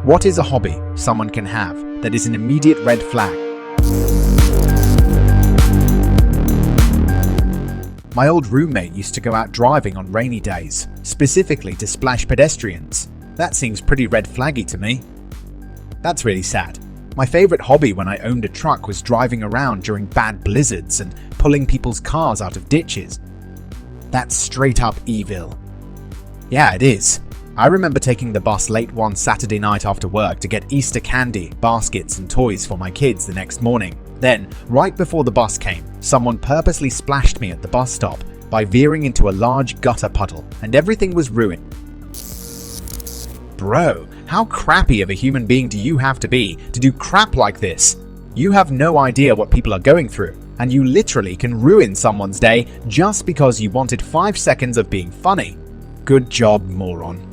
What is a hobby someone can have that is an immediate red flag? My old roommate used to go out driving on rainy days, specifically to splash pedestrians. That seems pretty red flaggy to me. That's really sad. My favorite hobby when I owned a truck was driving around during bad blizzards and pulling people's cars out of ditches. That's straight up evil. Yeah, it is. I remember taking the bus late one Saturday night after work to get Easter candy, baskets and toys for my kids the next morning. Then, right before the bus came, someone purposely splashed me at the bus stop by veering into a large gutter puddle, and everything was ruined. Bro, how crappy of a human being do you have to be to do crap like this? You have no idea what people are going through, and you literally can ruin someone's day just because you wanted 5 seconds of being funny. Good job, moron.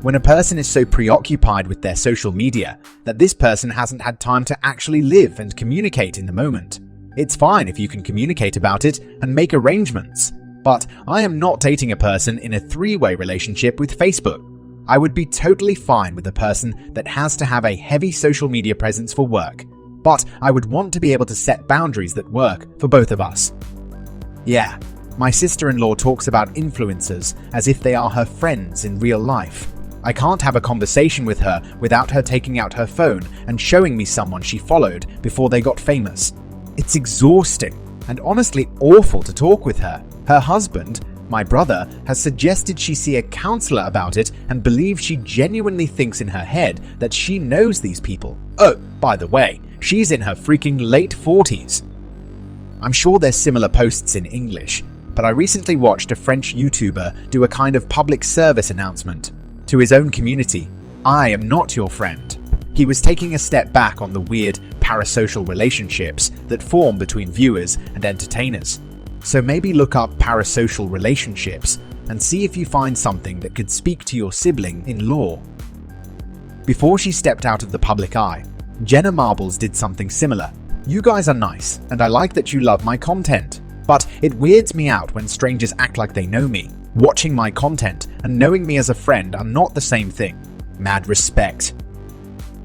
When a person is so preoccupied with their social media that this person hasn't had time to actually live and communicate in the moment. It's fine if you can communicate about it and make arrangements, but I am not dating a person in a three-way relationship with Facebook. I would be totally fine with a person that has to have a heavy social media presence for work, but I would want to be able to set boundaries that work for both of us. Yeah, my sister-in-law talks about influencers as if they are her friends in real life. I can't have a conversation with her without her taking out her phone and showing me someone she followed before they got famous. It's exhausting and honestly awful to talk with her. Her husband, my brother, has suggested she see a counselor about it and believes she genuinely thinks in her head that she knows these people. Oh, by the way, she's in her freaking late 40s. I'm sure there's similar posts in English, but I recently watched a French YouTuber do a kind of public service announcement to his own community. I am not your friend. He was taking a step back on the weird parasocial relationships that form between viewers and entertainers. So maybe look up parasocial relationships and see if you find something that could speak to your sibling in law. Before she stepped out of the public eye, Jenna Marbles did something similar. You guys are nice, and I like that you love my content, but it weirds me out when strangers act like they know me. Watching my content and knowing me as a friend are not the same thing. Mad respect.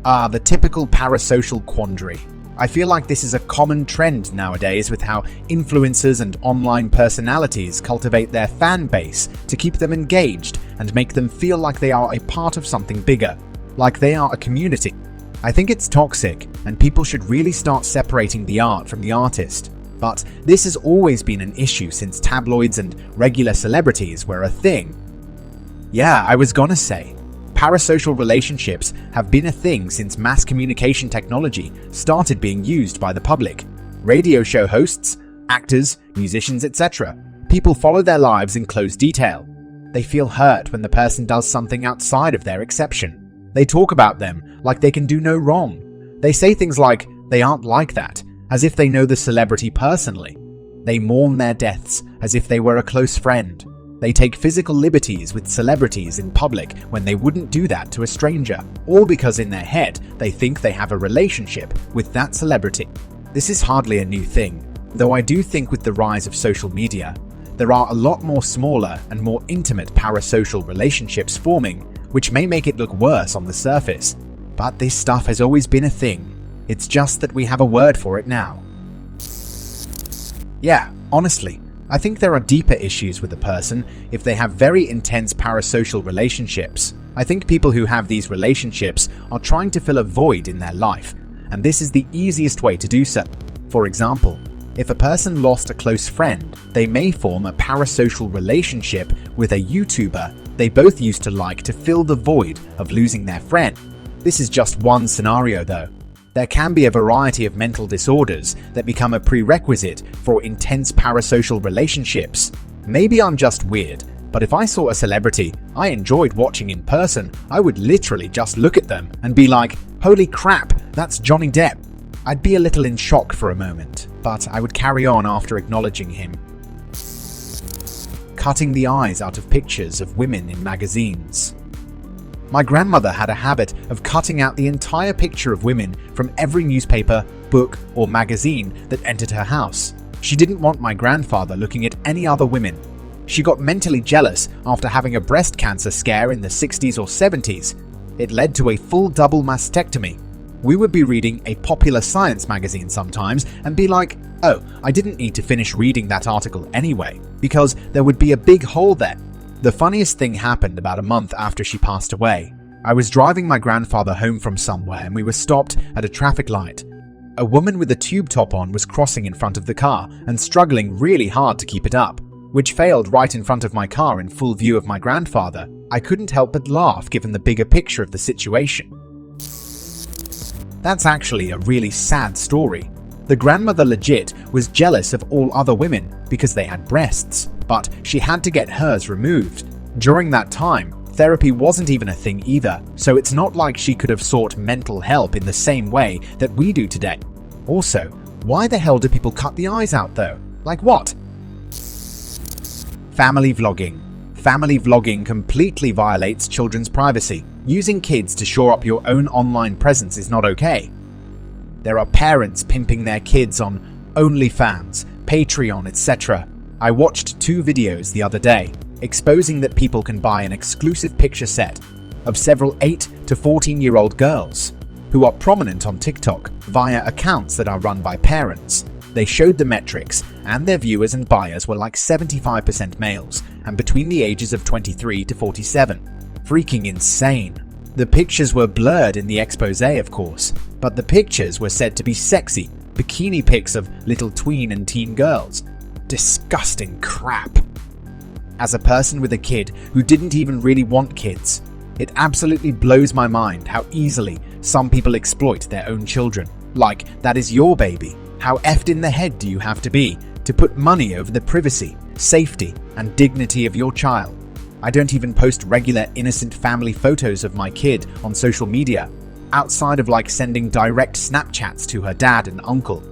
The typical parasocial quandary. I feel like this is a common trend nowadays with how influencers and online personalities cultivate their fan base to keep them engaged and make them feel like they are a part of something bigger, like they are a community. I think it's toxic and people should really start separating the art from the artist. But this has always been an issue since tabloids and regular celebrities were a thing. Yeah, I was gonna say, parasocial relationships have been a thing since mass communication technology started being used by the public. Radio show hosts, actors, musicians, etc. People follow their lives in close detail. They feel hurt when the person does something outside of their exception. They talk about them like they can do no wrong. They say things like, they aren't like that, as if they know the celebrity personally. They mourn their deaths as if they were a close friend. They take physical liberties with celebrities in public when they wouldn't do that to a stranger, all because in their head they think they have a relationship with that celebrity. This is hardly a new thing, though I do think with the rise of social media, there are a lot more smaller and more intimate parasocial relationships forming, which may make it look worse on the surface. But this stuff has always been a thing. It's just that we have a word for it now. Yeah, honestly, I think there are deeper issues with a person if they have very intense parasocial relationships. I think people who have these relationships are trying to fill a void in their life, and this is the easiest way to do so. For example, if a person lost a close friend, they may form a parasocial relationship with a YouTuber they both used to like to fill the void of losing their friend. This is just one scenario though. There can be a variety of mental disorders that become a prerequisite for intense parasocial relationships. Maybe I'm just weird, but if I saw a celebrity I enjoyed watching in person, I would literally just look at them and be like, holy crap, that's Johnny Depp. I'd be a little in shock for a moment, but I would carry on after acknowledging him. Cutting the eyes out of pictures of women in magazines. My grandmother had a habit of cutting out the entire picture of women from every newspaper, book, or magazine that entered her house. She didn't want my grandfather looking at any other women. She got mentally jealous after having a breast cancer scare in the 60s or 70s. It led to a full double mastectomy. We would be reading a popular science magazine sometimes and be like, oh, I didn't need to finish reading that article anyway, because there would be a big hole there. The funniest thing happened about a month after she passed away. I was driving my grandfather home from somewhere and we were stopped at a traffic light. A woman with a tube top on was crossing in front of the car and struggling really hard to keep it up, which failed right in front of my car in full view of my grandfather. I couldn't help but laugh given the bigger picture of the situation. That's actually a really sad story. The grandmother legit was jealous of all other women because they had breasts, but she had to get hers removed. During that time, therapy wasn't even a thing either, so it's not like she could have sought mental help in the same way that we do today. Also, why the hell do people cut the eyes out though? Like what? Family vlogging. Family vlogging completely violates children's privacy. Using kids to shore up your own online presence is not okay. There are parents pimping their kids on OnlyFans, Patreon, etc. I watched 2 videos the other day exposing that people can buy an exclusive picture set of several 8 to 14-year-old girls who are prominent on TikTok via accounts that are run by parents. They showed the metrics, and their viewers and buyers were like 75% males and between the ages of 23 to 47. Freaking insane. The pictures were blurred in the expose, of course, but the pictures were said to be sexy, bikini pics of little tween and teen girls. Disgusting crap. As a person with a kid who didn't even really want kids, it absolutely blows my mind how easily some people exploit their own children. Like, that is your baby. How effed in the head do you have to be to put money over the privacy, safety, and dignity of your child? I don't even post regular innocent family photos of my kid on social media, outside of like sending direct Snapchats to her dad and uncle.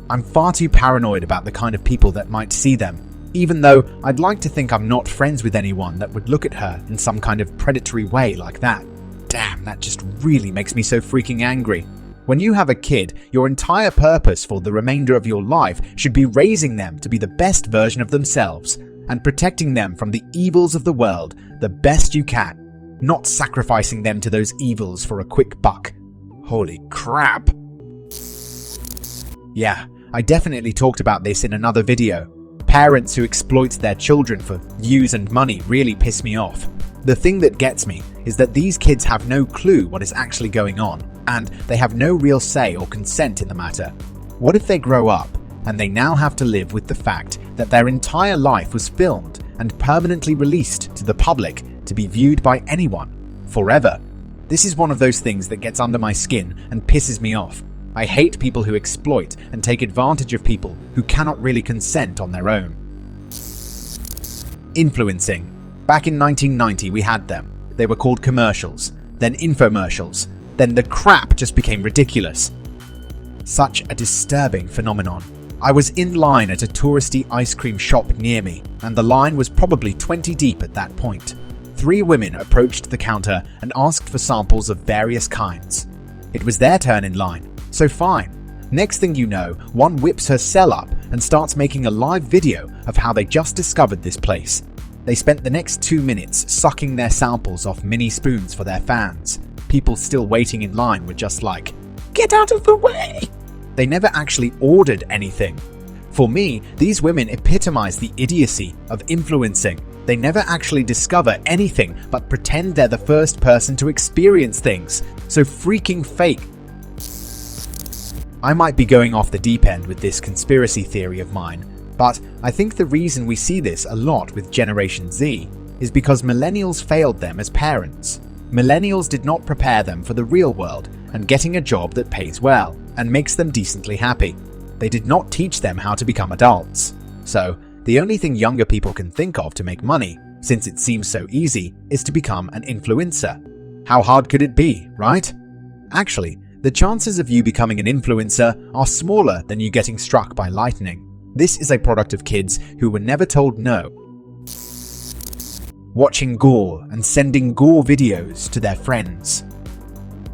I'm far too paranoid about the kind of people that might see them, even though I'd like to think I'm not friends with anyone that would look at her in some kind of predatory way like that. Damn, that just really makes me so freaking angry. When you have a kid, your entire purpose for the remainder of your life should be raising them to be the best version of themselves and protecting them from the evils of the world the best you can, not sacrificing them to those evils for a quick buck. Holy crap. Yeah, I definitely talked about this in another video. Parents who exploit their children for views and money really piss me off. The thing that gets me is that these kids have no clue what is actually going on, and they have no real say or consent in the matter. What if they grow up and they now have to live with the fact that their entire life was filmed and permanently released to the public to be viewed by anyone, forever? This is one of those things that gets under my skin and pisses me off. I hate people who exploit and take advantage of people who cannot really consent on their own. Influencing. Back in 1990 we had them. They were called commercials, then infomercials, then the crap just became ridiculous. Such a disturbing phenomenon. I was in line at a touristy ice cream shop near me, and the line was probably 20 deep at that point. 3 women approached the counter and asked for samples of various kinds. It was their turn in line, so fine. Next thing you know, one whips her cell up and starts making a live video of how they just discovered this place. They spent the next 2 minutes sucking their samples off mini spoons for their fans. People still waiting in line were just like, "Get out of the way!" They never actually ordered anything. For me, these women epitomize the idiocy of influencing. They never actually discover anything but pretend they're the first person to experience things. So freaking fake. I might be going off the deep end with this conspiracy theory of mine, but I think the reason we see this a lot with Generation Z is because millennials failed them as parents. Millennials did not prepare them for the real world and getting a job that pays well and makes them decently happy. They did not teach them how to become adults. So, the only thing younger people can think of to make money, since it seems so easy, is to become an influencer. How hard could it be, right? Actually, the chances of you becoming an influencer are smaller than you getting struck by lightning. This is a product of kids who were never told no. Watching gore and sending gore videos to their friends.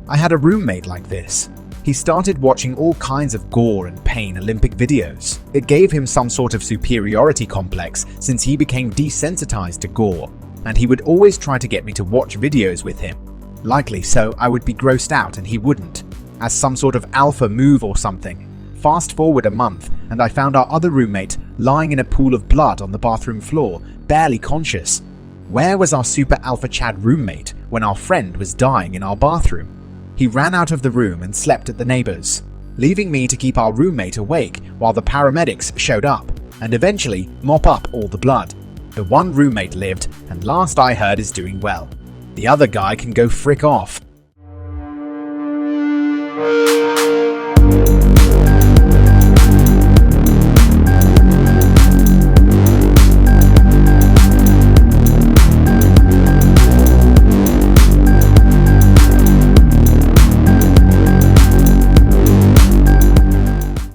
I had a roommate like this. He started watching all kinds of gore and pain Olympic videos. It gave him some sort of superiority complex since he became desensitized to gore, and he would always try to get me to watch videos with him. Likely so I would be grossed out and he wouldn't, as some sort of alpha move or something. Fast forward a month, and I found our other roommate lying in a pool of blood on the bathroom floor, barely conscious. Where was our super alpha Chad roommate when our friend was dying in our bathroom? He ran out of the room and slept at the neighbors, leaving me to keep our roommate awake while the paramedics showed up and eventually mop up all the blood. The one roommate lived, and last I heard is doing well. The other guy can go frick off.